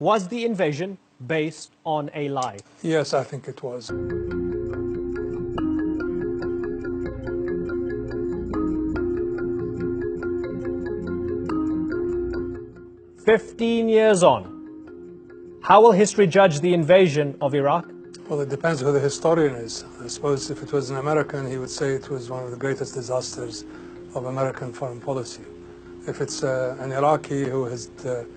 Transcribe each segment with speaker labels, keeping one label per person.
Speaker 1: Was the invasion based on a lie?
Speaker 2: Yes, I think it was.
Speaker 1: 15 years on, how will history judge the invasion of Iraq?
Speaker 2: Well, it depends who the historian is. I suppose if it was an American, he would say it was one of the greatest disasters of American foreign policy. If it's an Iraqi who has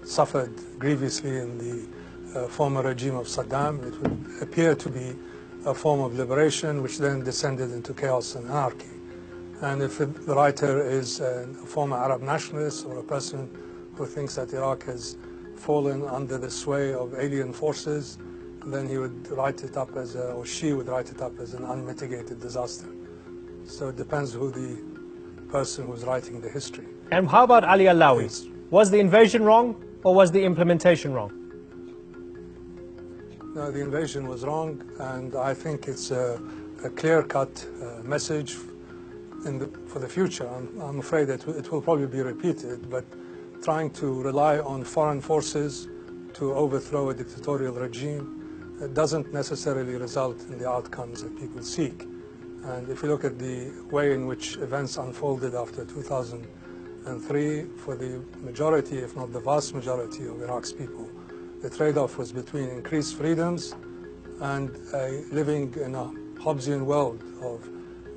Speaker 2: suffered grievously in the former regime of Saddam, it would appear to be a form of liberation, which then descended into chaos and anarchy. And if the writer is a former Arab nationalist or a person who thinks that Iraq has fallen under the sway of alien forces, then he would write it up as or she would write it up as an unmitigated disaster. So it depends who the person who's writing the history.
Speaker 1: And how about Ali Alawi? Was the invasion wrong or was the implementation wrong?
Speaker 2: No, the invasion was wrong, and I think it's a clear-cut message for the future. I'm afraid that it will probably be repeated, but trying to rely on foreign forces to overthrow a dictatorial regime doesn't necessarily result in the outcomes that people seek. And if you look at the way in which events unfolded after 2003, for the majority, if not the vast majority of Iraq's people, the trade-off was between increased freedoms and living in a Hobbesian world of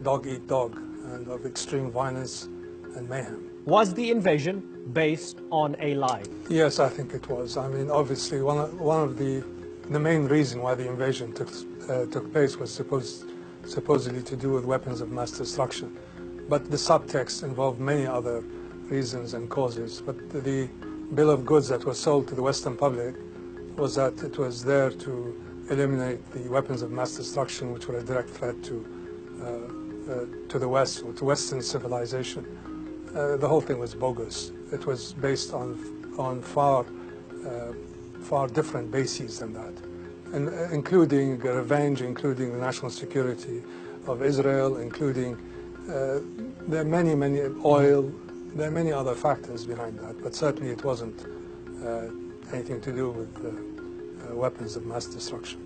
Speaker 2: dog-eat-dog and of extreme violence and mayhem.
Speaker 1: Was the invasion based on a lie?
Speaker 2: Yes, I think it was. I mean, obviously, one of the main reason why the invasion took place was supposedly to do with weapons of mass destruction. But the subtext involved many other reasons and causes. But the bill of goods that was sold to the Western public was that it was there to eliminate the weapons of mass destruction, which were a direct threat to the West, or to Western civilization. The whole thing was bogus. It was based on far different bases than that, and including revenge, including the national security of Israel, including there are many oil. There are many other factors behind that, but certainly it wasn't anything to do with weapons of mass destruction.